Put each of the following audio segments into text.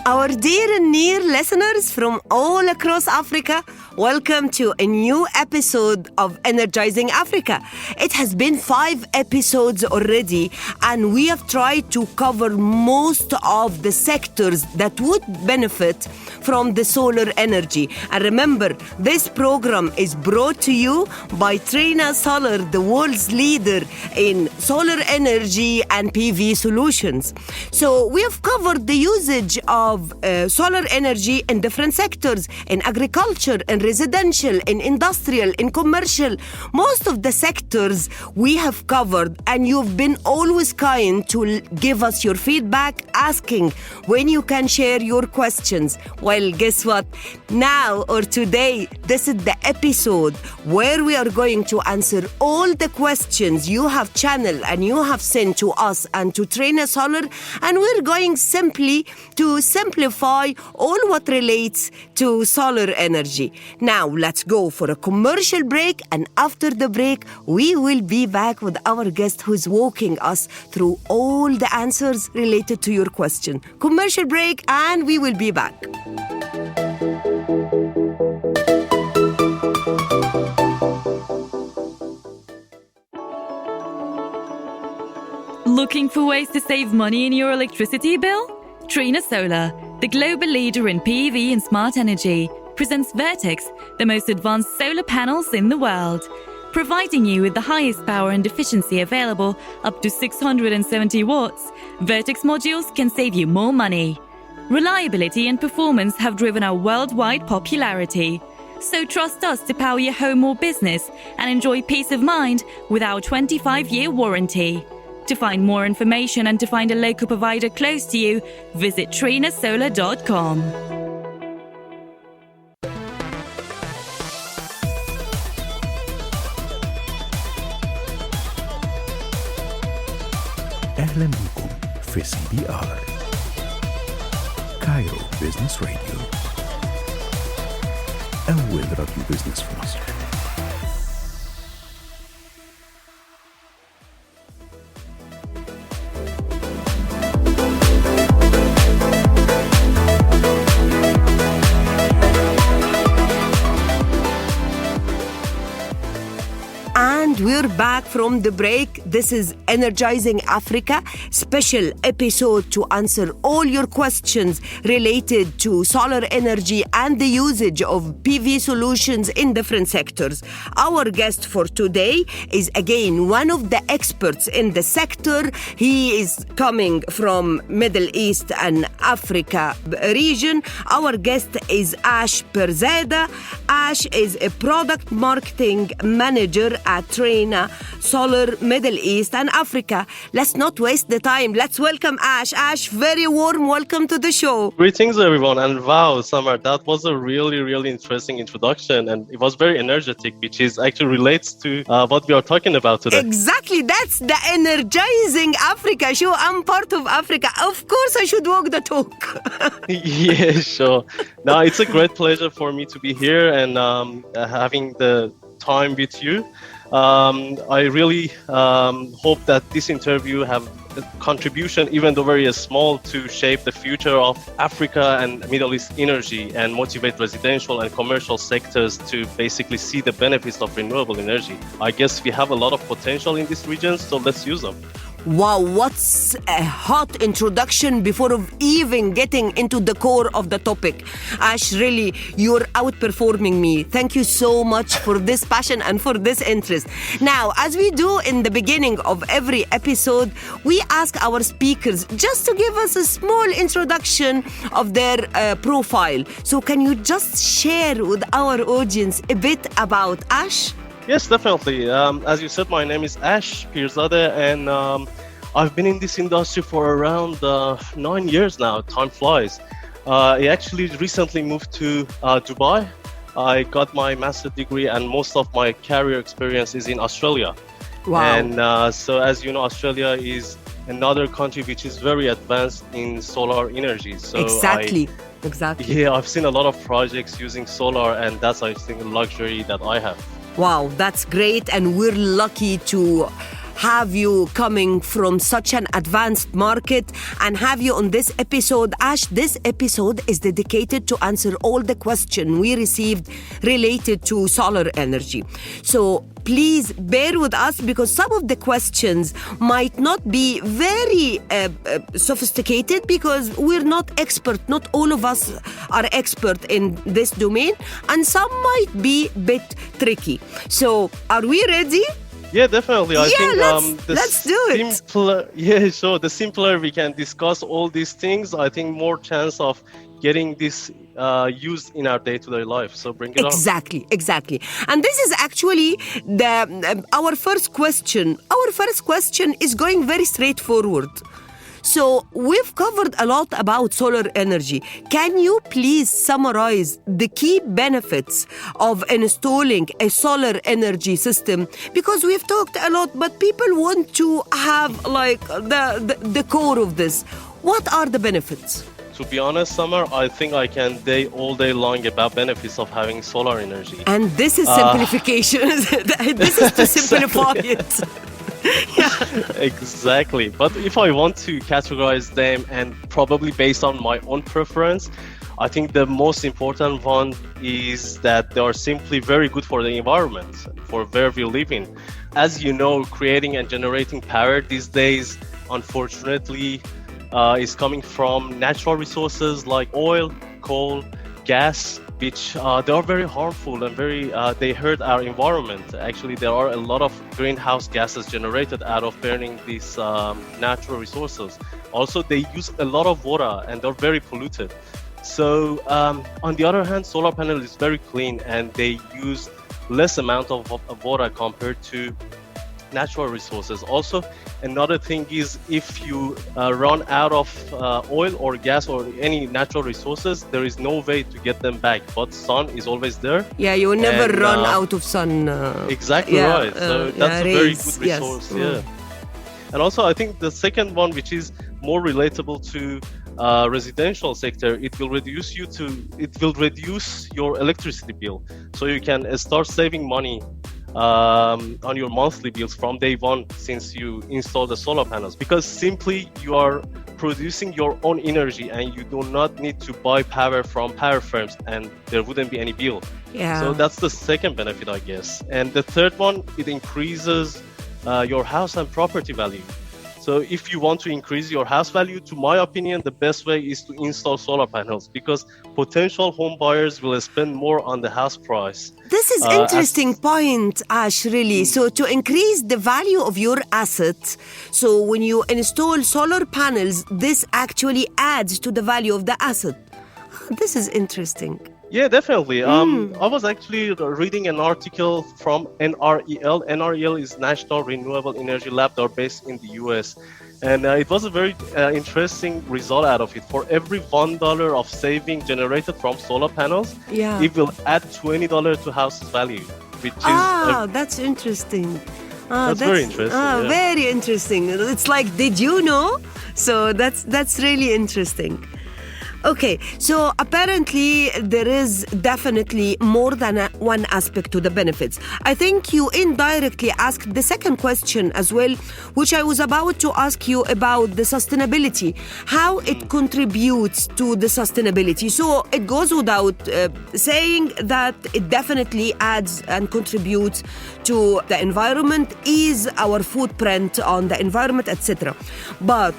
Our dear and near listeners from all across Africa, welcome to a new episode of Energizing Africa. It has been 5 episodes already, and we have tried to cover most of the sectors that would benefit from the solar energy. And remember, this program is brought to you by Trina Solar, the world's leader in solar energy and PV solutions. So we have covered the usage of solar energy in different sectors, in agriculture, in residential, in industrial, in commercial. Most of the sectors we have covered, and you've been always kind to give us your feedback, asking when you can share your questions. Well, guess what? Now or today, this is the episode where we are going to answer all the questions you have channeled and you have sent to us and to Trainer Solar, and we're going simply to simplify all what relates to solar energy. Now, let's go for a commercial break, and after the break, we will be back with our guest who's walking us through all the answers related to your question. Commercial break, and we will be back. Looking for ways to save money in your electricity bill? Trina Solar, the global leader in PV and smart energy, presents Vertex, the most advanced solar panels in the world. Providing you with the highest power and efficiency available, up to 670 watts, Vertex modules can save you more money. Reliability and performance have driven our worldwide popularity. So trust us to power your home or business and enjoy peace of mind with our 25-year warranty. To find more information and to find a local provider close to you, visit trinasolar.com. أهلا بكم في CBR كايرو بيزنس راديو، أول راديو بيزنس في مصر. And we're back from the break. This is Energizing Africa, special episode to answer all your questions related to solar energy and the usage of PV solutions in different sectors. Our guest for today is again one of the experts in the sector. He is coming from Middle East and Africa region. Our guest is Ash Pirzadeh. Ash is a product marketing manager at Trina Solar, Middle East and Africa. Let's not waste the time. Let's welcome Ash. Ash, very warm welcome to the show. Greetings, everyone. And wow, Samar, that was a really, really interesting introduction. And it was very energetic, which is actually relates to what we are talking about today. Exactly. That's the Energizing Africa show. I'm part of Africa. Of course, I should walk the talk. Yeah, sure. Now, it's a great pleasure for me to be here and having the time with you. I really hope that this interview have a contribution, even though very small, to shape the future of Africa and Middle East energy and motivate residential and commercial sectors to basically see the benefits of renewable energy. I guess we have a lot of potential in this region, so let's use them. Wow, what's a hot introduction before of even getting into the core of the topic. Ash, really, you're outperforming me. Thank you so much for this passion and for this interest. Now, as we do in the beginning of every episode, we ask our speakers just to give us a small introduction of their profile. So can you just share with our audience a bit about Ash? Yes, definitely. As you said, my name is Ash Pirzadeh, and I've been in this industry for around 9 years now. Time flies. I actually recently moved to Dubai. I got my master's degree, and most of my career experience is in Australia. Wow. And so, as you know, Australia is another country which is very advanced in solar energy. So Exactly. Yeah, I've seen a lot of projects using solar, and that's, I think, a luxury that I have. Wow, that's great. And we're lucky to have you coming from such an advanced market and have you on this episode. Ash, this episode is dedicated to answer all the questions we received related to solar energy. So please bear with us because some of the questions might not be very sophisticated because we're not expert. Not all of us are expert in this domain, and some might be a bit tricky. So are we ready? Yeah, definitely. I think let's do it. The simpler we can discuss all these things, I think more chance of getting this used in our day-to-day life. So bring it on. Exactly. And this is actually our first question. Our first question is going very straightforward. So we've covered a lot about solar energy. Can you please summarize the key benefits of installing a solar energy system? Because we've talked a lot, but people want to have like the core of this. What are the benefits? To be honest, Summer, I think I can day all day long about benefits of having solar energy. And this is simplification. This is to simplify it. Exactly. But if I want to categorize them, and probably based on my own preference, I think the most important one is that they are simply very good for the environment, for where we live in. As you know, creating and generating power these days, unfortunately, is coming from natural resources like oil, coal, gas, which they are very harmful and they hurt our environment. Actually, there are a lot of greenhouse gases generated out of burning these natural resources. Also, they use a lot of water and they're very polluted. So on the other hand, solar panel is very clean and they use less amount of water compared to natural resources. Also, another thing is if you run out of oil or gas or any natural resources, there is no way to get them back, but sun is always there. Yeah, you will never run out of sun. Exactly right. So that's a very good resource. Yes. And also I think the second one, which is more relatable to residential sector, it will reduce your electricity bill, so you can start saving money on your monthly bills from day one since you install the solar panels, because simply you are producing your own energy and you do not need to buy power from power firms and there wouldn't be any bill. So that's the second benefit, I guess. And the third one, it increases your house and property value. So if you want to increase your house value, to my opinion, the best way is to install solar panels, because potential home buyers will spend more on the house price. This is interesting point, Ash, really. So to increase the value of your asset, so when you install solar panels, this actually adds to the value of the asset. This is interesting. Yeah, definitely. I was actually reading an article from NREL. NREL is National Renewable Energy Lab. They're based in the US. And it was a very interesting result out of it. For every $1 of saving generated from solar panels, it will add $20 to house value, which is... that's interesting. That's very interesting. Very interesting. It's like, did you know? So that's really interesting. Okay, so apparently there is definitely more than one aspect to the benefits. I think you indirectly asked the second question as well, which I was about to ask you about the sustainability, how it contributes to the sustainability. So it goes without saying that it definitely adds and contributes to the environment, is our footprint on the environment, etc. But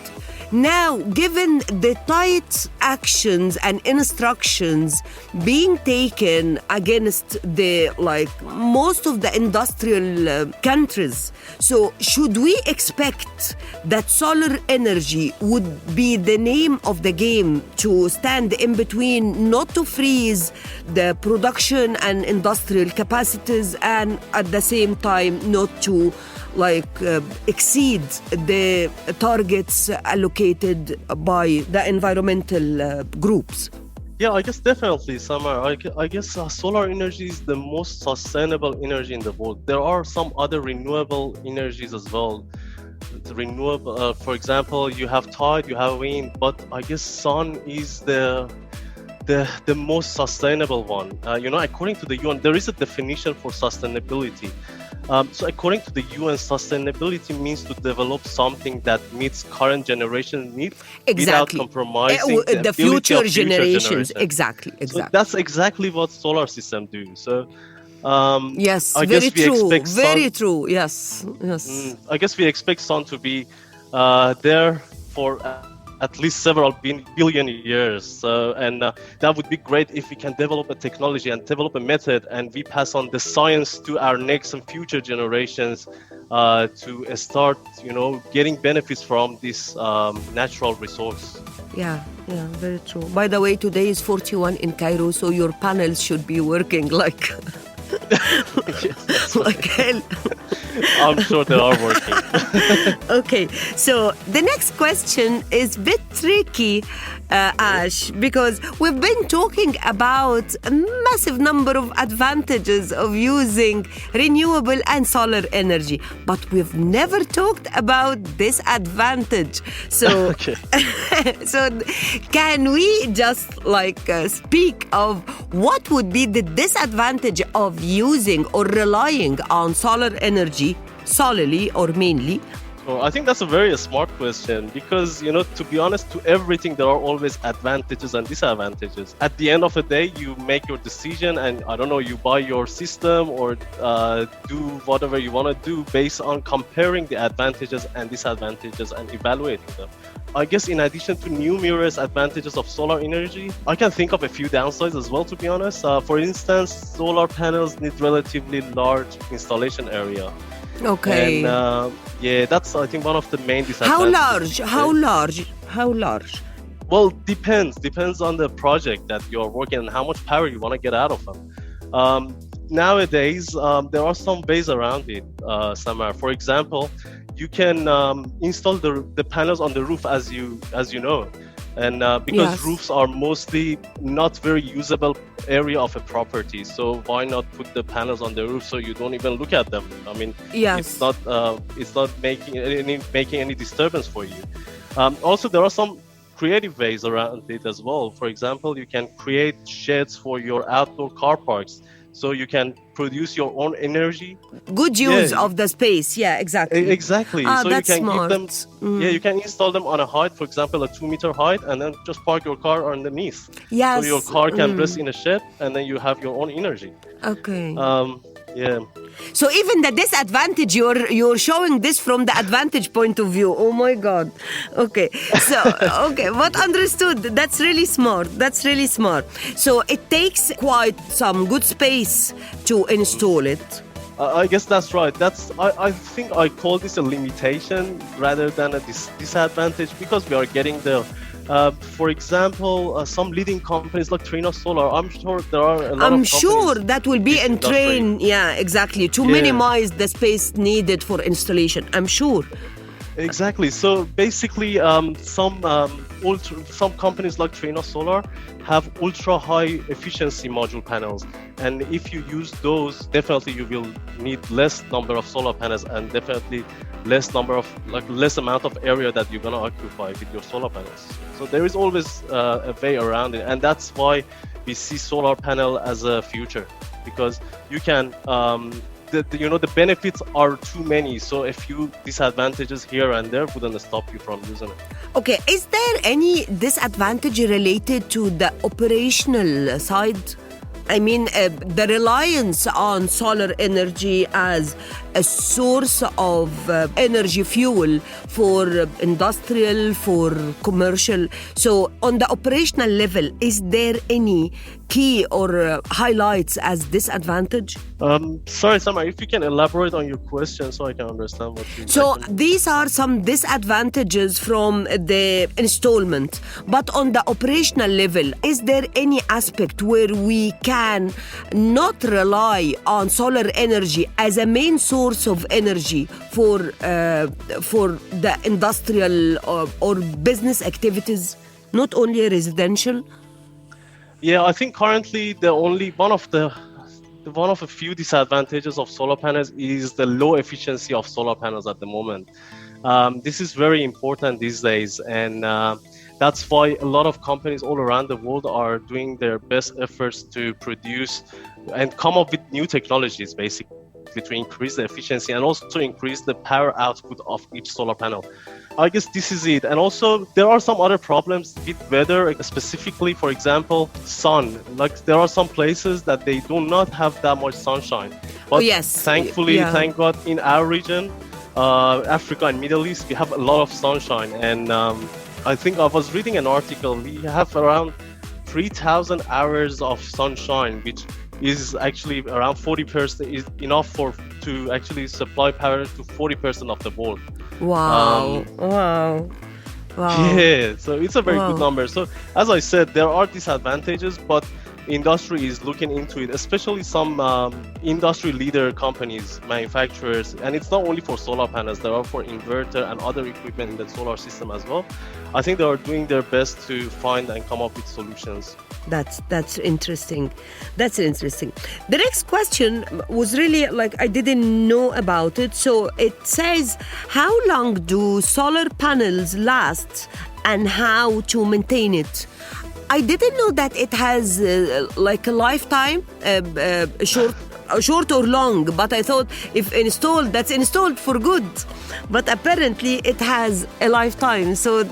now, given the tight actions and instructions being taken against most of the industrial countries, so should we expect that solar energy would be the name of the game to stand in between, not to freeze the production and industrial capacities, and at the same time not to exceed the targets allocated by the environmental groups? Yeah, I guess definitely, Samar. I guess solar energy is the most sustainable energy in the world. There are some other renewable energies as well. The renewable, for example, you have tide, you have wind, but I guess sun is the most sustainable one. According to the UN, there is a definition for sustainability. So according to the UN, sustainability means to develop something that meets current generation needs without Exactly. compromising The ability future of generations. generations. Exactly. So that's exactly what solar system do. So Yes, I very guess we true. expect Very sun. true. Yes. Yes. I guess we expect sun to be there for at least several billion years. So, and that would be great if we can develop a technology and develop a method, and we pass on the science to our next and future generations to start, getting benefits from this natural resource. Yeah, very true. By the way, today is 41 in Cairo, so your panels should be working like Yes, like hell. I'm sure they are working. Okay, so the next question is a bit tricky, Ash, because we've been talking about a massive number of advantages of using renewable and solar energy, but we've never talked about disadvantage. So, Okay. so can we just speak of what would be the disadvantage of using or relying on solar energy solely or mainly? So I think that's a very smart question because, to be honest, to everything, there are always advantages and disadvantages. At the end of the day, you make your decision and, you buy your system or do whatever you want to do based on comparing the advantages and disadvantages and evaluating them. I guess in addition to numerous advantages of solar energy, I can think of a few downsides as well, to be honest. For instance, solar panels need relatively large installation area. Okay. And that's, I think, one of the main disadvantages. How large? Well, depends on the project that you're working and how much power you want to get out of them. Nowadays, there are some ways around it, Samar. For example, you can install the panels on the roof as you know. And because Yes. roofs are mostly not very usable area of a property, so why not put the panels on the roof so you don't even look at them? I mean, Yes. it's not making any disturbance for you. Also, there are some creative ways around it as well. For example, you can create sheds for your outdoor car parks, so you can produce your own energy. Good use Yeah. of the space. Yeah, exactly. Exactly. So that's you can smart. give them. Yeah, you can install them on a height, for example, a 2-meter height, and then just park your car underneath. Yes. So your car can rest in a shed, and then you have your own energy. Okay. Yeah. So even the disadvantage, you're showing this from the advantage point of view. Oh my God. Okay. So but understood. That's really smart. So it takes quite some good space to install it. I guess that's right. I think I call this a limitation rather than a disadvantage because we are getting there. For example, some leading companies like Trina Solar, I'm sure there are a lot of I'm companies sure that will be in in this train. Yeah, exactly. To Yeah. minimize the space needed for installation. I'm sure. Exactly. So basically, some companies like Trina Solar have ultra high efficiency module panels, and if you use those, definitely you will need less number of solar panels and definitely less amount of area that you're gonna occupy with your solar panels. So there is always a way around it, and that's why we see solar panel as a future, because you can. The benefits are too many, so a few disadvantages here and there wouldn't stop you from using it. Okay, is there any disadvantage related to the operational side? I mean, the reliance on solar energy as a source of energy fuel for industrial, for commercial. So on the operational level, is there any key or highlights as disadvantage? Sorry, Samar, if you can elaborate on your question so I can understand what you So mentioned. these are some disadvantages from the installment. But on the operational level, is there any aspect where we can not rely on solar energy as a main source of energy for the industrial or business activities, not only residential? Yeah, I think currently one of a few disadvantages of solar panels is the low efficiency of solar panels at the moment. This is very important these days, and that's why a lot of companies all around the world are doing their best efforts to produce and come up with new technologies, basically. basically to increase the efficiency and also increase the power output of each solar panel. I guess this is it. And also there are some other problems with weather, specifically, for example, sun. Like there are some places that they do not have that much sunshine. But thankfully, thank God, in our region, Africa and Middle East, we have a lot of sunshine. And I think I was reading an article, we have around 3,000 hours of sunshine, which is actually around 40%, is enough to actually supply power to 40% of the world. Wow. Yeah, so it's a very good number. So as I said, there are disadvantages, but industry is looking into it, especially some industry leader companies, manufacturers, and it's not only for solar panels, there are for inverter and other equipment in the solar system as well. I think they are doing their best to find and come up with solutions. That's interesting. That's interesting. The next question was really like I didn't know about it. So it says, how long do solar panels last and how to maintain it? I didn't know that it has like a lifetime, short or long, but I thought if installed, that's installed for good. But apparently it has a lifetime. So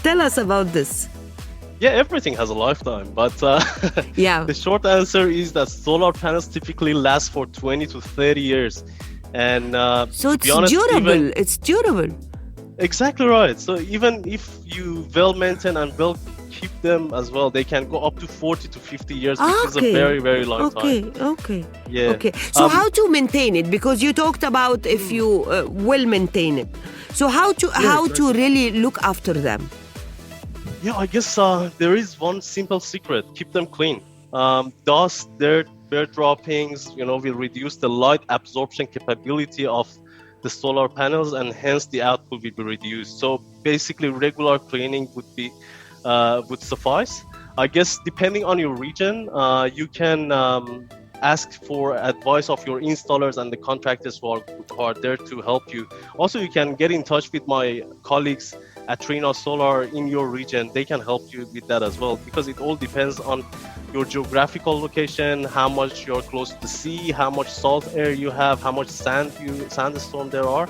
tell us about this. Yeah, everything has a lifetime, but the short answer is that solar panels typically last for 20 to 30 years. And so it's durable. It's durable. Exactly right. So even if you well maintain and well keep them as well, they can go up to 40 to 50 years, which is a very, very long time. Okay. Yeah. Okay. So how to maintain it? Because you talked about if you will maintain it. So how to really look after them? Yeah, I guess there is one simple secret: keep them clean. Dust, dirt, bird droppings, will reduce the light absorption capability of the solar panels, and hence the output will be reduced. So basically, regular cleaning would suffice. I guess depending on your region, you can ask for advice of your installers and the contractors who are there to help you. Also, you can get in touch with my colleagues at Trina Solar in your region. They can help you with that as well, because it all depends on your geographical location, how much you're close to the sea, how much salt air you have, how much sandstorm there are.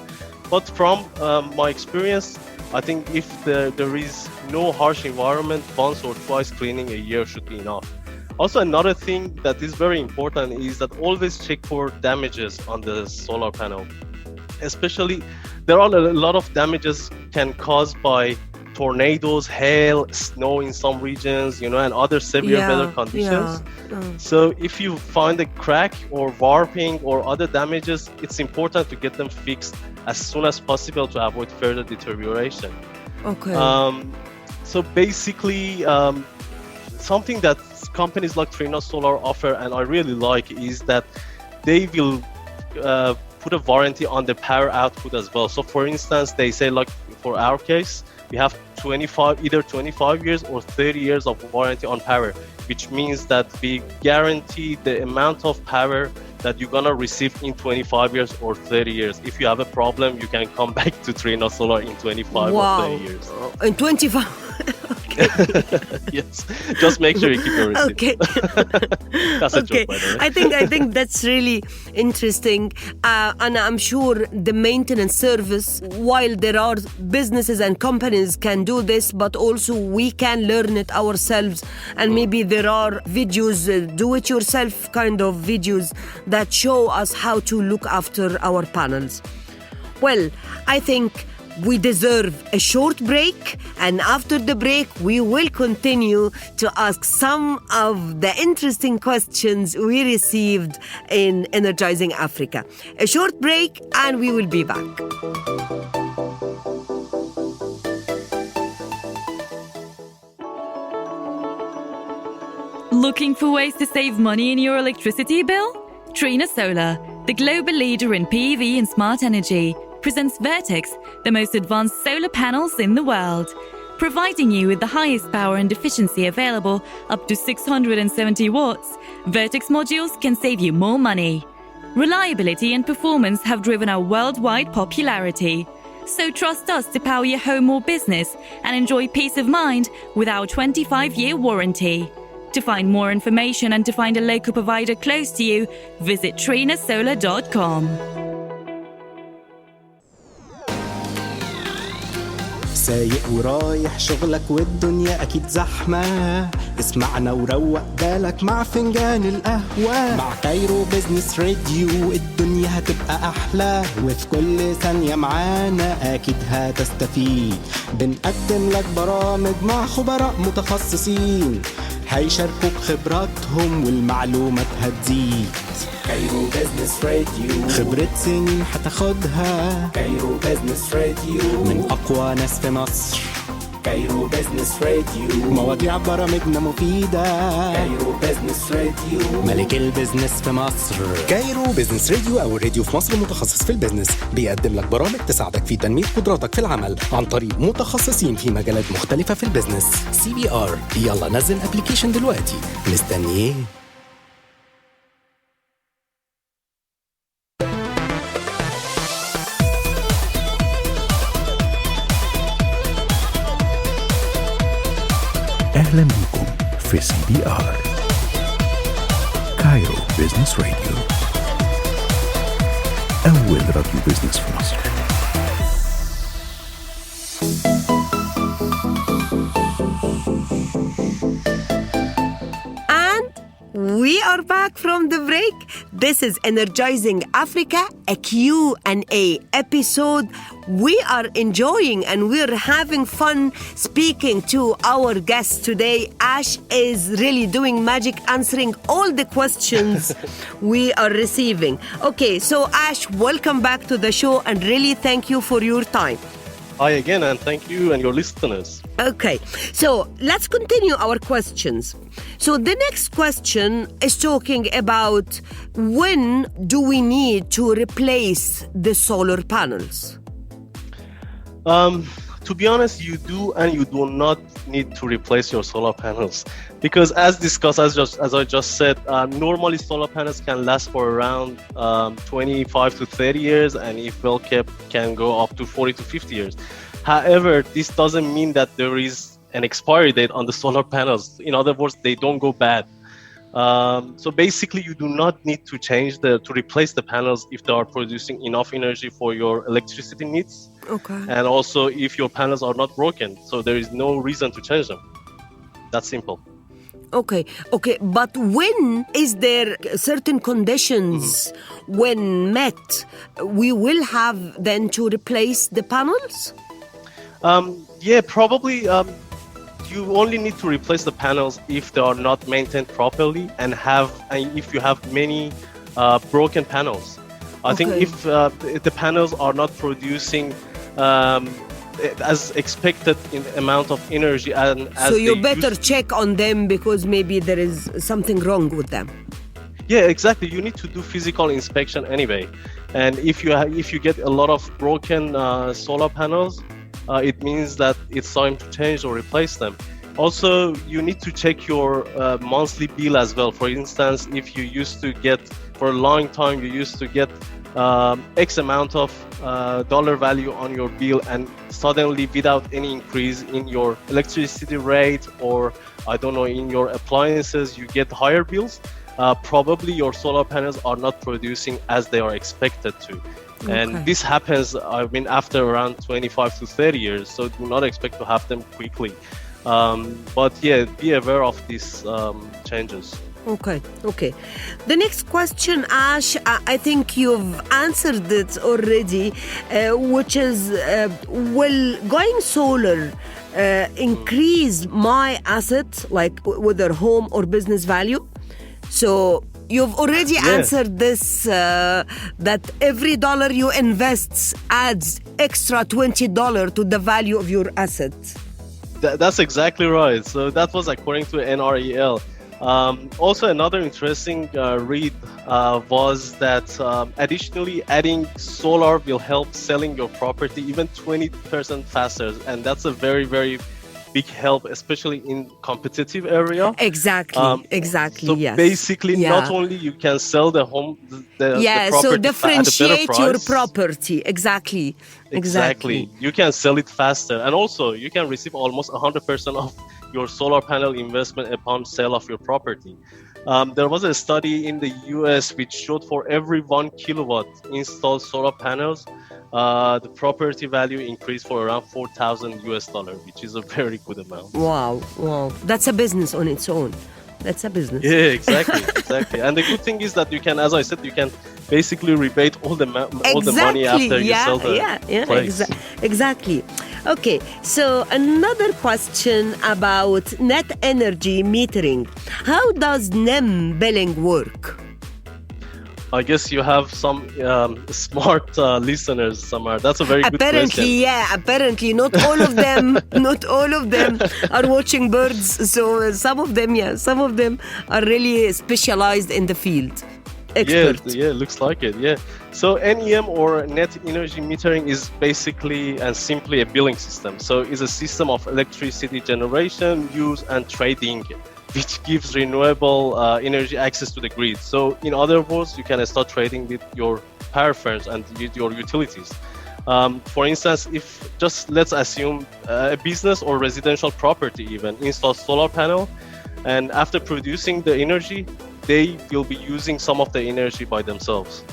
But from my experience, I think if there is no harsh environment, once or twice cleaning a year should be enough. Also, another thing that is very important is that always check for damages on the solar panel. Especially, there are a lot of damages can caused by tornadoes, hail, snow in some regions, and other severe weather conditions. So if you find a crack or warping or other damages, it's important to get them fixed as soon as possible to avoid further deterioration. Okay. So basically, something that companies like Trina Solar offer, and I really like, is that they will put a warranty on the power output as well. So for instance, they say, like for our case, we have either 25 years or 30 years of warranty on power, which means that we guarantee the amount of power that you're gonna receive in 25 years or 30 years. If you have a problem, you can come back to Trina Solar in 25 or 30 years. In 25? Yes, just make sure you keep your receipt. Okay. That's a joke, by the way. I think that's really interesting, and I'm sure the maintenance service, while there are businesses and companies can do this, but also we can learn it ourselves, and maybe there are videos, do-it-yourself kind of videos that show us how to look after our panels. Well, I think we deserve a short break, and after the break we will continue to ask some of the interesting questions we received in Energizing Africa. A short break and we will be back. Looking for ways to save money in your electricity bill? Trina Solar, the global leader in PV and smart energy, presents Vertex, the most advanced solar panels in the world. Providing you with the highest power and efficiency available, up to 670 watts, Vertex modules can save you more money. Reliability and performance have driven our worldwide popularity. So trust us to power your home or business and enjoy peace of mind with our 25-year warranty. To find more information and to find a local provider close to you, visit trinasolar.com. سايق ورايح شغلك والدنيا أكيد زحمة، اسمعنا وروق بالك مع فنجان القهوة. مع كايرو بيزنس راديو الدنيا هتبقى أحلى، وفي كل ثانية معانا أكيد هتستفيد. بنقدم لك برامج مع خبراء متخصصين هيشاركوك خبراتهم والمعلومات هتزيد. كايرو بيزنس راديو خبرة سنين هتاخدها. كايرو بيزنس راديو من أقوى ناس في مصر. كايرو بيزنس راديو مواضيع برامجنا مفيدة. كايرو بيزنس راديو ملك البيزنس في مصر. كايرو بيزنس راديو أو الراديو في مصر متخصص في البيزنس، بيقدم لك برامج تساعدك في تنمية قدراتك في العمل عن طريق متخصصين في مجالات مختلفة في البيزنس. CBR. يلا نزل ابليكيشن دلوقتي، مستنيه. أهلا بكم في CBR كايرو بيزنس راديو، أول راديو بيزنس في مصر. We are back from the break. This is Energizing Africa, a Q&A episode. We are enjoying and we're having fun speaking to our guest today. Ash is really doing magic, answering all the questions we are receiving. Okay, so Ash, welcome back to the show and really thank you for your time. Hi again, and thank you and your listeners. Okay, so let's continue our questions. So the next question is talking about when do we need to replace the solar panels? To be honest, you do and you do not need to replace your solar panels, because as discussed, as I just said, normally solar panels can last for around 25 to 30 years, and if well kept, can go up to 40 to 50 years. However, this doesn't mean that there is an expiry date on the solar panels. In other words, they don't go bad. So basically, you do not need to to replace the panels if they are producing enough energy for your electricity needs. Okay. And also if your panels are not broken. So there is no reason to change them. That's simple. Okay. But when is there certain conditions when met, we will have then to replace the panels? Probably. You only need to replace the panels if they are not maintained properly and if you have many broken panels. I think if the panels are not producing as expected in amount of energy and as so you better check on them because maybe there is something wrong with them. Yeah, exactly. You need to do physical inspection anyway, and if you get a lot of broken solar panels, it means that it's time to change or replace them. Also, you need to check your monthly bill as well. For instance, if you used to get, for a long time, you used to get X amount of dollar value on your bill, and suddenly without any increase in your electricity rate or, I don't know, in your appliances, you get higher bills, probably your solar panels are not producing as they are expected to. And this happens, after around 25 to 30 years, so do not expect to have them quickly. But be aware of these changes. Okay. The next question, Ash, I think you've answered it already, which is, will going solar increase my asset, like whether home or business value? So you've already answered this, that every dollar you invest adds extra $20 to the value of your asset. That's exactly right. So that was according to NREL. Also, another interesting read was that additionally adding solar will help selling your property even 20% faster, and that's a very, very big help, especially in competitive area. Exactly. So yes. basically, not only you can sell the home, the property so differentiate at a better your price. property. Exactly. You can sell it faster, and also you can receive almost 100% of your solar panel investment upon sale of your property. There was a study in the US which showed for every 1 kilowatt installed solar panels, the property value increased for around $4,000, which is a very good amount. Wow. That's a business on its own. That's a business. Yeah, exactly. And the good thing is that you can, as I said, you can basically rebate all the money after you sell the place. Exactly. Okay, so another question about net energy metering. How does NEM billing work? I guess you have some smart listeners, Samar. That's a very good question. Apparently, not all of them are watching birds. So some of them are really specialized in the field. Expert. Yeah, looks like it. Yeah. So NEM or net energy metering is basically and simply a billing system. So it's a system of electricity generation, use, and trading, which gives renewable energy access to the grid. So in other words, you can start trading with your power firms and with your utilities. For instance, if just let's assume a business or residential property even installs solar panel, and after producing the energy, they will be using some of the energy by themselves.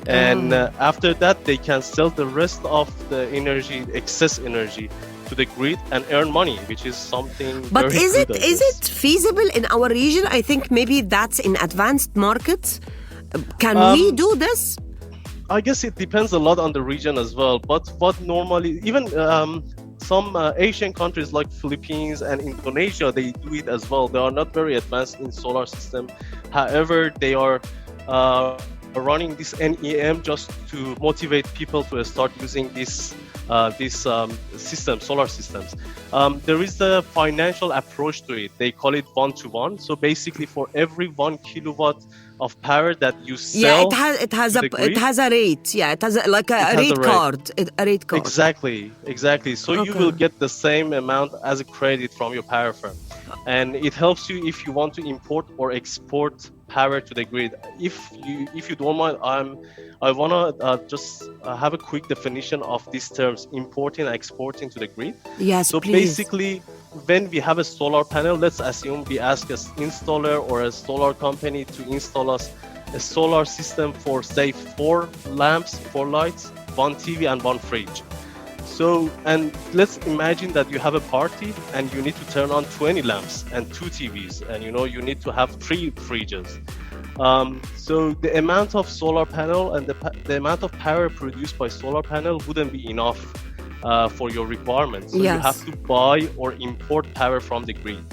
And after that, they can sell the rest of the energy, excess energy, to the grid and earn money, which is something. But very is good, it feasible in our region? I think maybe that's in advanced markets. Can we do this? I guess it depends a lot on the region as well. But what normally, even some Asian countries like Philippines and Indonesia, they do it as well. They are not very advanced in solar system. However, they are running this NEM just to motivate people to start using this system, solar systems. There is the financial approach to it. They call it 1-to-1. So basically, for every 1 kilowatt of power that you sell, it has a rate. Yeah, it has a rate card. A rate card. Exactly. So you will get the same amount as a credit from your power firm, and it helps you if you want to import or export power to the grid. If you don't mind, I wanna just have a quick definition of these terms: importing and exporting to the grid. Yes, so please. Basically, when we have a solar panel, let's assume we ask an installer or a solar company to install us a solar system for say 4 lamps, 4 lights, 1 TV and 1 fridge. So, and let's imagine that you have a party and you need to turn on 20 lamps and 2 TVs, and you need to have 3 fridges. So the amount of solar panel and the amount of power produced by solar panel wouldn't be enough for your requirements. So you have to buy or import power from the grid,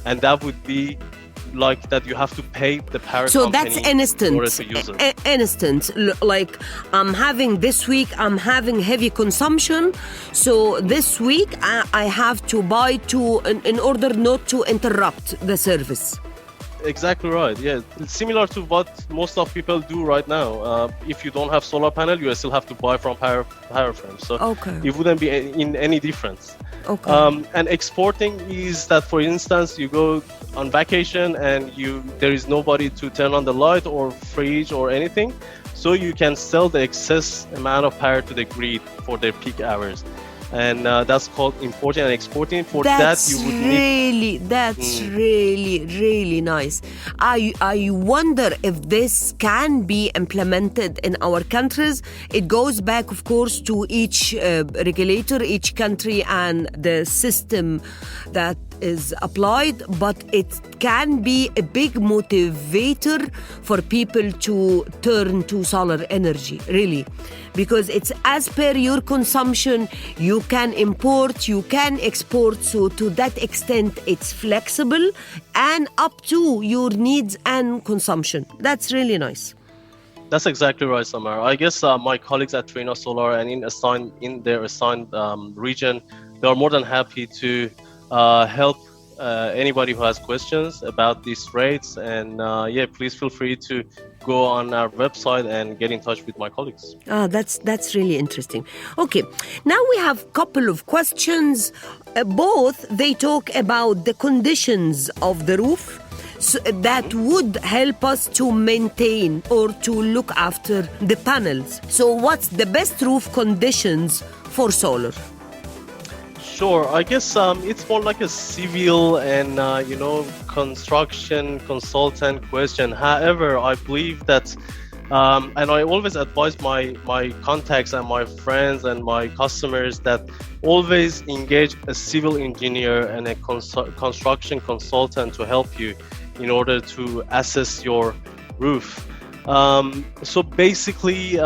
and that would be like that you have to pay the power so company that's instant. in order to use it. Instant. Like I'm having heavy consumption, so this week I have to buy in order not to interrupt the service. Exactly right. Yeah, it's similar to what most of people do right now. If you don't have solar panel, you still have to buy from power firms. So it wouldn't be in any difference. And exporting is that, for instance, you go on vacation and there is nobody to turn on the light or fridge or anything, so you can sell the excess amount of power to the grid for their peak hours. And that's called importing and exporting. For that, you would need... That's really nice. I wonder if this can be implemented in our countries. It goes back, of course, to each regulator, each country, and the system that is applied, but it can be a big motivator for people to turn to solar energy, really, because it's as per your consumption. You can import, you can export, so to that extent it's flexible and up to your needs and consumption. That's really nice. That's exactly right, Samar. I guess my colleagues at Trina Solar and in their assigned region, they are more than happy to help anybody who has questions about these rates. And please feel free to go on our website and get in touch with my colleagues. That's really interesting. Okay, now we have a couple of questions. Both they talk about the conditions of the roof that would help us to maintain or to look after the panels. So what's the best roof conditions for solar? Sure. I guess it's more like a civil and construction consultant question. However, I believe that, and I always advise my contacts and my friends and my customers that always engage a civil engineer and a construction consultant to help you in order to assess your roof. So basically,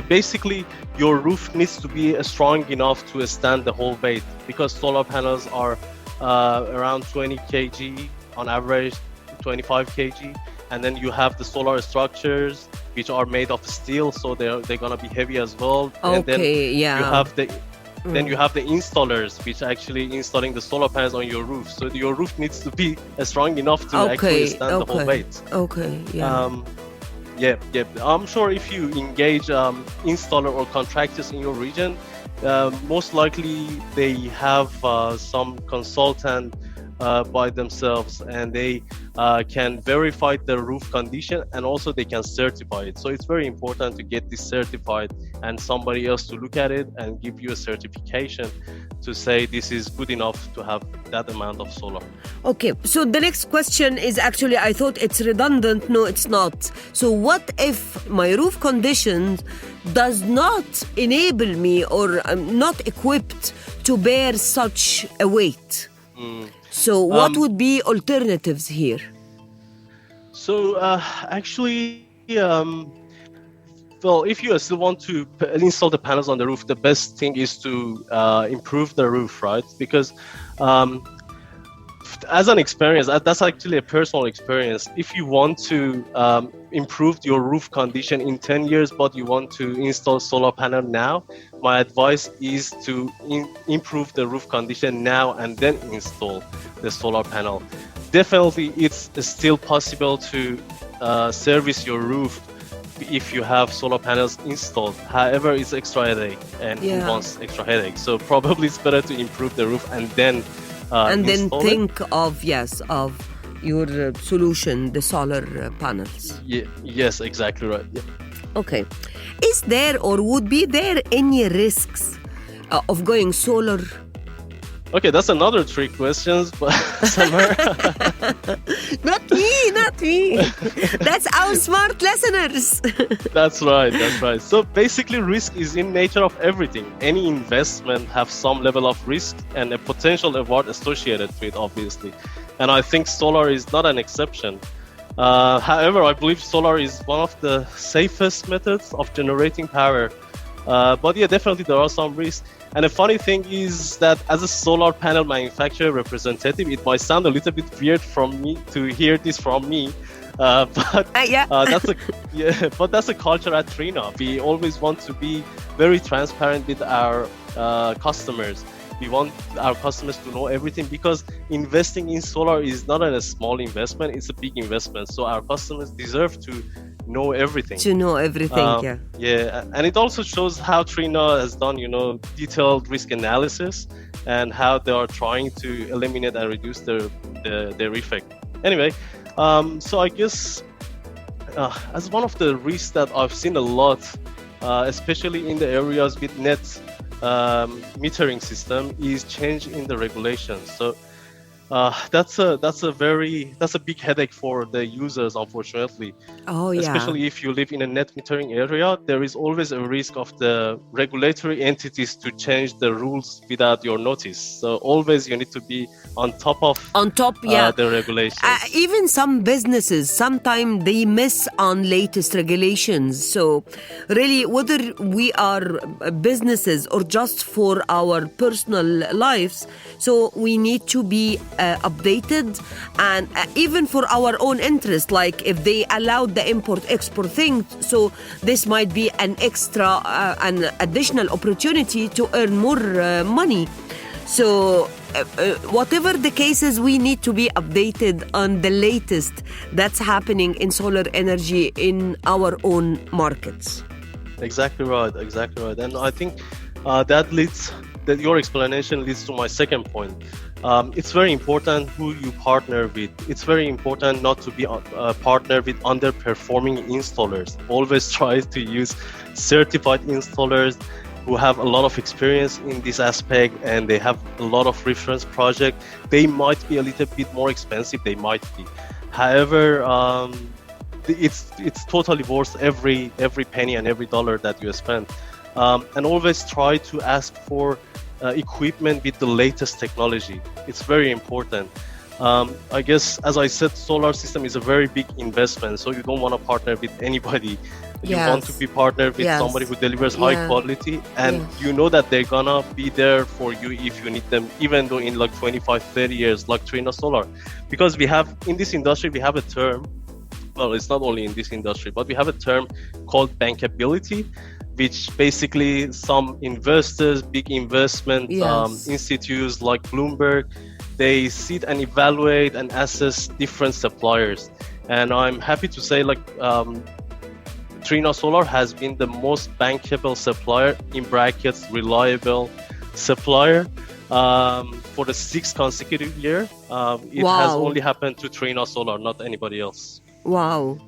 basically your roof needs to be strong enough to stand the whole weight, because solar panels are around 20 kg on average, 25 kg, and then you have the solar structures which are made of steel, so they're gonna be heavy as well. And then you have the installers which actually installing the solar panels on your roof. So your roof needs to be strong enough to actually stand the whole weight. I'm sure if you engage installer or contractors in your region, most likely they have some consultant by themselves, and they can verify the roof condition, and also they can certify it. So it's very important to get this certified and somebody else to look at it and give you a certification to say this is good enough to have that amount of solar. Okay, so the next question is actually, I thought it's redundant. No, it's not. So what if my roof condition does not enable me, or I'm not equipped to bear such a weight? So what would be alternatives here? So actually, well, if you still want to install the panels on the roof, the best thing is to improve the roof, right? Because as an experience, that's actually a personal experience. If you want to improve your roof condition in 10 years, but you want to install solar panel now, my advice is to improve the roof condition now and then install the solar panel. Definitely, it's still possible to service your roof if you have solar panels installed. However, it's extra headache, and who wants extra headache? So probably it's better to improve the roof and then think of your solution, the solar panels. Yes, exactly right. Yeah. Okay. Is there or would be there any risks of going solar? Okay, that's another trick question, but Not me. That's our smart listeners. That's right. So basically, risk is in nature of everything. Any investment have some level of risk and a potential reward associated with it, obviously. And I think solar is not an exception. However, I believe solar is one of the safest methods of generating power. But yeah, definitely there are some risks. And the funny thing is that as a solar panel manufacturer representative, it might sound a little bit weird from me to hear this from me. But that's a culture at Trina. We always want to be very transparent with our customers. We want our customers to know everything, because investing in solar is not a small investment, it's a big investment. So our customers deserve to know everything. Yeah, and it also shows how Trina has done, detailed risk analysis and how they are trying to eliminate and reduce their effect. Anyway, so I guess as one of the risks that I've seen a lot, especially in the areas with net metering system, is change in the regulations. So that's a big headache for the users, unfortunately. Especially if you live in a net metering area, there is always a risk of the regulatory entities to change the rules without your notice. So always you need to be on top the regulations. Even some businesses, sometimes they miss on latest regulations. So really, whether we are businesses or just for our personal lives, so we need to be updated, and even for our own interest, like if they allowed the import-export thing, so this might be an an additional opportunity to earn more money. So whatever the cases, we need to be updated on the latest that's happening in solar energy in our own markets. Exactly right. And I think that your explanation leads to my second point. It's very important who you partner with. It's very important not to be partner with underperforming installers. Always try to use certified installers who have a lot of experience in this aspect and they have a lot of reference project. They might be a little bit more expensive. They might be. However, it's totally worth every penny and every dollar that you spend. And always try to ask for equipment with the latest technology. It's very important. I guess, as I said, solar system is a very big investment, so you don't want to partner with anybody. You want to be partnered with somebody who delivers high quality, and you know that they're gonna be there for you if you need them, even though in like 25, 30 years, like Trina Solar. Because we have, in this industry, we have a term, well, it's not only in this industry, but we have a term called bankability, which basically some investors, big investment institutes like Bloomberg, they sit and evaluate and assess different suppliers. And I'm happy to say, like, Trina Solar has been the most bankable supplier, in brackets, reliable supplier, for the 6th consecutive year. It has only happened to Trina Solar, not anybody else. Wow.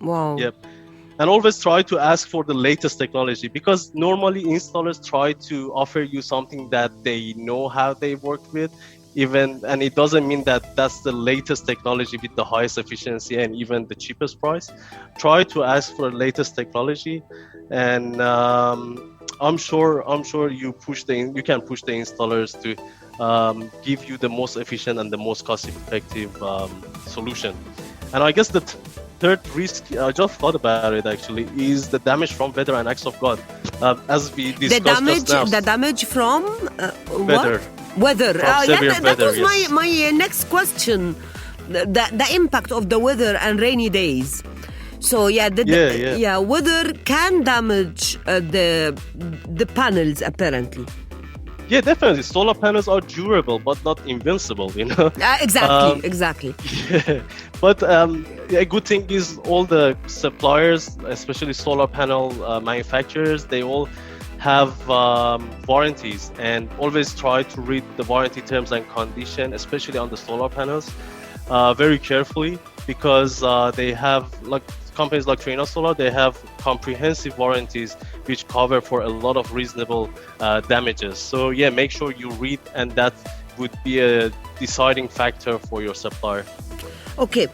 Yep. And always try to ask for the latest technology, because normally installers try to offer you something that they know how they work with, and it doesn't mean that that's the latest technology with the highest efficiency and even the cheapest price. Try to ask for the latest technology, and I'm sure you can push the installers to give you the most efficient and the most cost-effective solution. And I guess the third risk, I just thought about it actually, is the damage from weather and acts of God. As we discussed just now. The damage from weather. What? Weather. That was yes. my next question. The impact of the weather and rainy days. So weather can damage the panels apparently. Yeah, definitely. Solar panels are durable, but not invincible, you know. Exactly. Yeah. But a good thing is all the suppliers, especially solar panel manufacturers, they all have warranties, and always try to read the warranty terms and conditions, especially on the solar panels, very carefully, because they have, like companies like Trina Solar, they have comprehensive warranties which cover for a lot of reasonable damages. So yeah, make sure you read, and that would be a deciding factor for your supplier. Okay,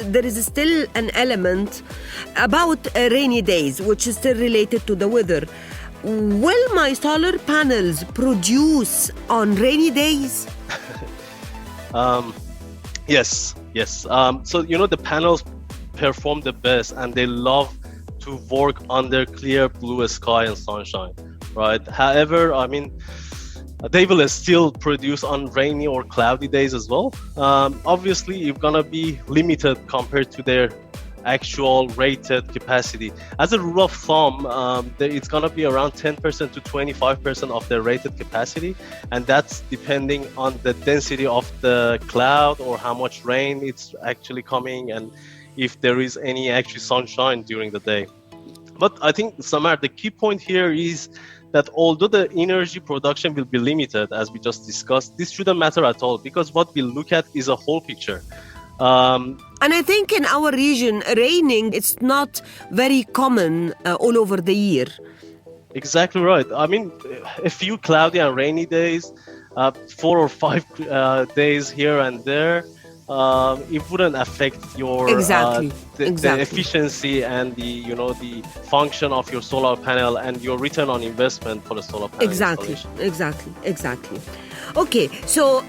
there is still an element about rainy days, which is still related to the weather. Will my solar panels produce on rainy days? Yes. So, you know, the panels perform the best, and they love to work under clear blue sky and sunshine, right? However, I mean, they will still produce on rainy or cloudy days as well. Obviously, you're gonna be limited compared to their actual rated capacity. As a rule of thumb, it's gonna be around 10% to 25% of their rated capacity, and that's depending on the density of the cloud or how much rain it's actually coming, and if there is any actual sunshine during the day. But I think, Samar, the key point here is that although the energy production will be limited, as we just discussed, this shouldn't matter at all, because what we look at is a whole picture. And I think in our region, raining, it's not very common all over the year. Exactly right. I mean, a few cloudy and rainy days, 4 or 5 days here and there, it wouldn't affect your the efficiency and the function of your solar panel and your return on investment for the solar panel installation. Exactly. Okay, so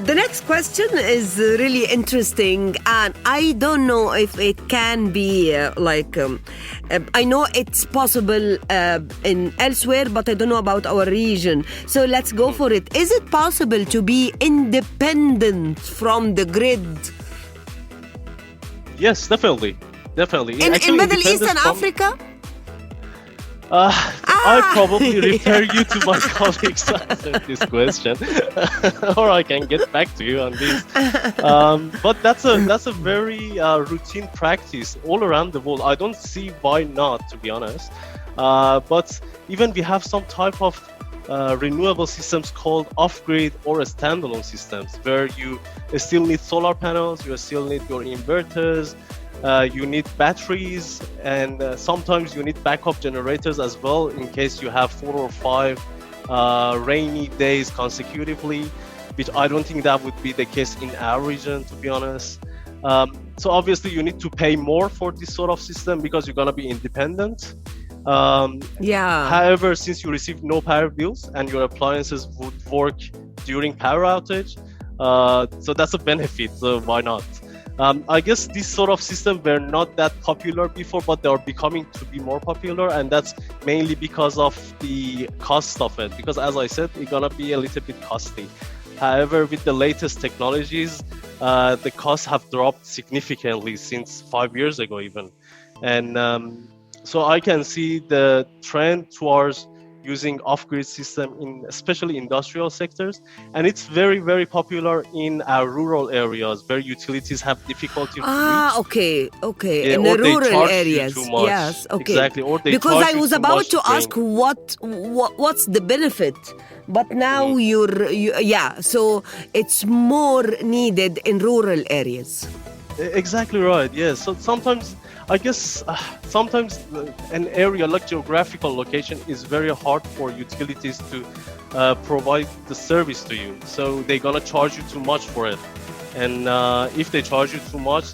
the next question is really interesting, and I don't know if it can be I know it's possible in elsewhere, but I don't know about our region. So let's go for it. Is it possible to be independent from the grid? Yes, definitely. In Middle East and Africa? I probably refer you to my colleagues to answer this question, or I can get back to you on this. But that's a very routine practice all around the world. I don't see why not, to be honest. But even we have some type of renewable systems called off-grid or standalone systems, where you still need solar panels, you still need your inverters, You need batteries, and sometimes you need backup generators as well in case you have 4 or 5 rainy days consecutively, which I don't think that would be the case in our region, to be honest. So obviously you need to pay more for this sort of system because you're going to be independent. However, since you receive no power bills and your appliances would work during power outage, so that's a benefit, so why not? I guess this sort of system were not that popular before, but they are becoming to be more popular, and that's mainly because of the cost of it, because as I said, it's gonna be a little bit costly. However, with the latest technologies, the costs have dropped significantly since 5 years ago even. And so I can see the trend towards using off-grid system in especially industrial sectors, and it's very, very popular in our rural areas where utilities have difficulty to reach. Okay. Yeah, in or the they rural charge you areas. too much. Yes, okay. Exactly. Or they because charge I you was too about much to ask what's the benefit, but now so it's more needed in rural areas. Exactly right. Yes. So sometimes, I guess, sometimes an area like geographical location is very hard for utilities to provide the service to you. So they're gonna charge you too much for it. And if they charge you too much,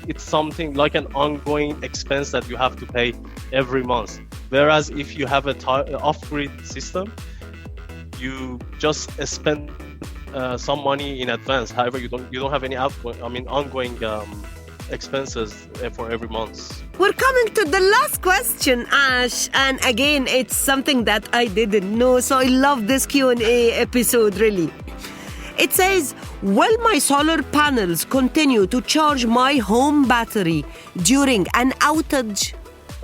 it's something like an ongoing expense that you have to pay every month. Whereas if you have a off-grid system, you just spend some money in advance. However, you don't have any ongoing expenses for every month. We're coming to the last question, Ash, and again, it's something that I didn't know, so I love this Q&A episode, really. It says, will my solar panels continue to charge my home battery during an outage?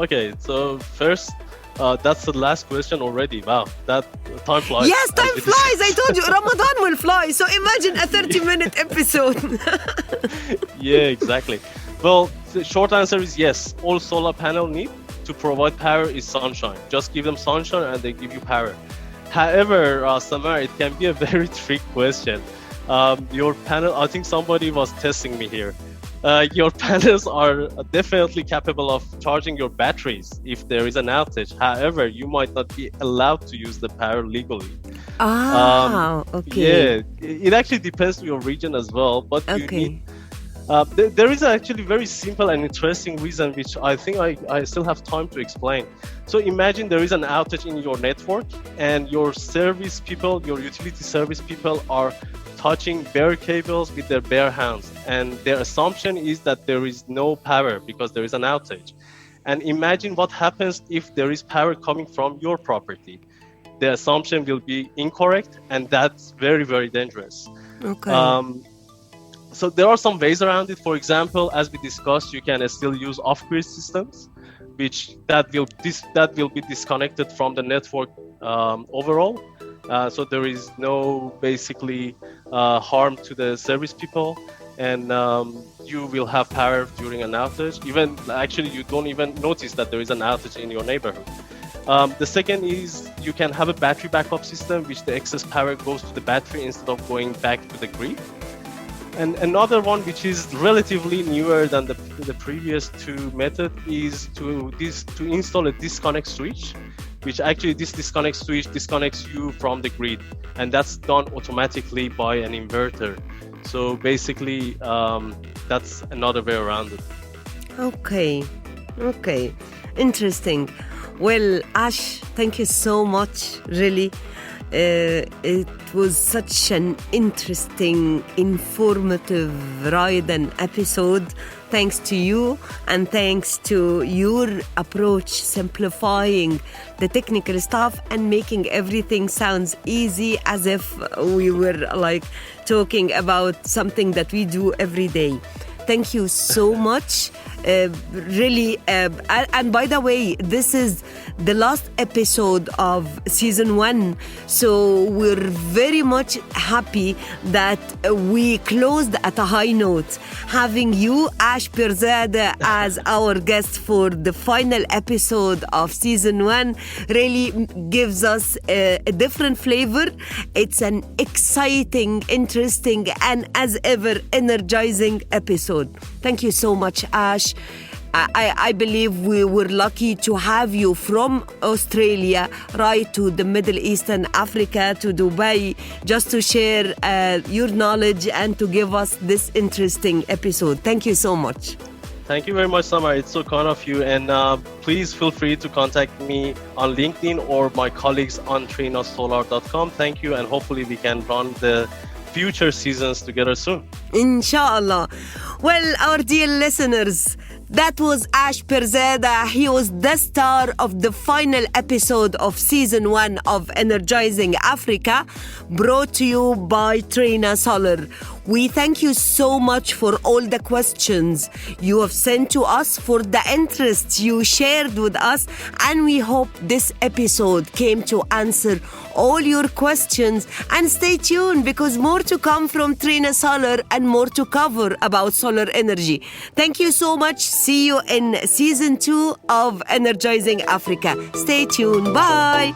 Okay, so first, that's the last question already. Wow, that time flies. Yes, time flies. I told you, Ramadan will fly. So imagine a 30-minute episode. Yeah, exactly. Well, the short answer is yes. All solar panel need to provide power is sunshine. Just give them sunshine and they give you power. However, Samar, it can be a very trick question. Your panel, I think somebody was testing me here. Your panels are definitely capable of charging your batteries if there is an outage. However, you might not be allowed to use the power legally. Okay. Yeah, it actually depends on your region as well. But you need, there is actually very simple and interesting reason, which I think I still have time to explain. So imagine there is an outage in your network and your service people, your utility service people are touching bare cables with their bare hands, and their assumption is that there is no power because there is an outage. And imagine what happens if there is power coming from your property. The assumption will be incorrect, and that's very, very dangerous. Okay. So there are some ways around it. For example, as we discussed, you can still use off-grid systems, which that will be disconnected from the network overall. So there is no basically harm to the service people, and you will have power during an outage. Even actually, you don't even notice that there is an outage in your neighborhood. The second is you can have a battery backup system, which the excess power goes to the battery instead of going back to the grid. And another one, which is relatively newer than the previous two methods, is to install a disconnect switch, which actually this disconnect switch disconnects you from the grid, and that's done automatically by an inverter. So basically, that's another way around it. Okay, interesting. Well, Ash, thank you so much, really. It was such an interesting, informative ride and episode. Thanks to you, and thanks to your approach, simplifying the technical stuff and making everything sounds easy, as if we were like talking about something that we do every day. Thank you so much. Really, and by the way, this is the last episode of season 1, so we're very much happy that we closed at a high note, having you, Ash Pirzadeh, as our guest for the final episode of season 1 really gives us a different flavor. It's an exciting, interesting, and as ever energizing episode. Thank you so much, Ash. I believe we were lucky to have you from Australia right to the Middle East and Africa to Dubai just to share your knowledge and to give us this interesting episode. Thank you so much. Thank you very much, Samar. It's so kind of you. And please feel free to contact me on LinkedIn or my colleagues on trinasolar.com. Thank you. And hopefully we can run the future seasons together soon. Inshallah. Well, our dear listeners, that was Ash Pirzadeh. He was the star of the final episode of season 1 of Energizing Africa, brought to you by Trina Solar. We thank you so much for all the questions you have sent to us, for the interest you shared with us, and we hope this episode came to answer all your questions. And stay tuned, because more to come from Trina Solar and more to cover about solar energy. Thank you so much. See you in season 2 of Energizing Africa. Stay tuned. Bye.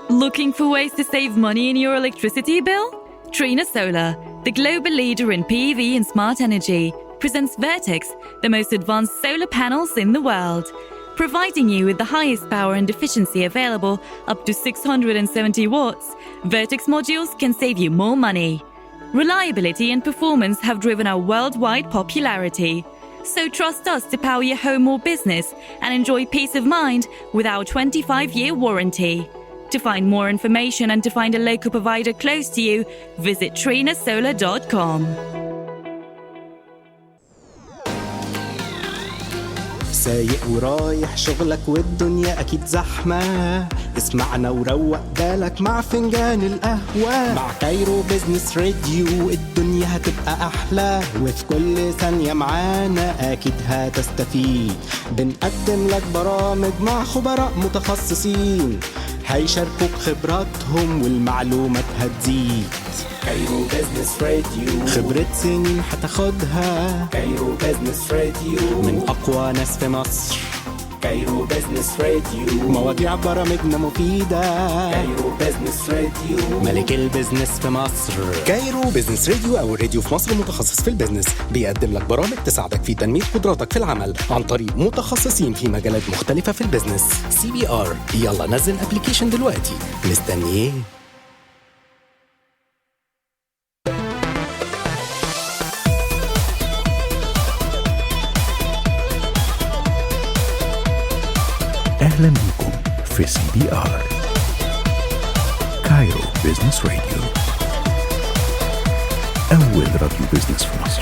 Looking for ways to save money in your electricity bill? Trina Solar, the global leader in PV and smart energy, presents Vertex, the most advanced solar panels in the world. Providing you with the highest power and efficiency available, up to 670 watts, Vertex modules can save you more money. Reliability and performance have driven our worldwide popularity. So trust us to power your home or business and enjoy peace of mind with our 25-year warranty. To find more information and to find a local provider close to you, visit trinasolar.com. سايق ورايح شغلك والدنيا أكيد زحمة، اسمعنا وروق بالك مع فنجان القهوة. مع كايرو بيزنس راديو الدنيا هتبقى أحلى، وفي كل ثانية معانا أكيد هتستفيد. بنقدم لك برامج مع خبراء متخصصين هيشاركوك خبراتهم والمعلومات هتزيد. كايرو بيزنس راديو خبرة سنين هتاخدها. كايرو بيزنس راديو من أقوى ناس في مصر. كايرو بيزنس راديو مواضيع برامجنا مفيدة. كايرو بيزنس راديو ملك البيزنس في مصر. كايرو بيزنس راديو أو الراديو في مصر متخصص في البيزنس، بيقدم لك برامج تساعدك في تنمية قدراتك في العمل عن طريق متخصصين في مجالات مختلفة في البيزنس. CBR. يلا نزل ابلكيشن دلوقتي، مستني ايه؟ أهلا بكم في CBR كايرو بيزنس راديو، أول راديو بيزنس في مصر.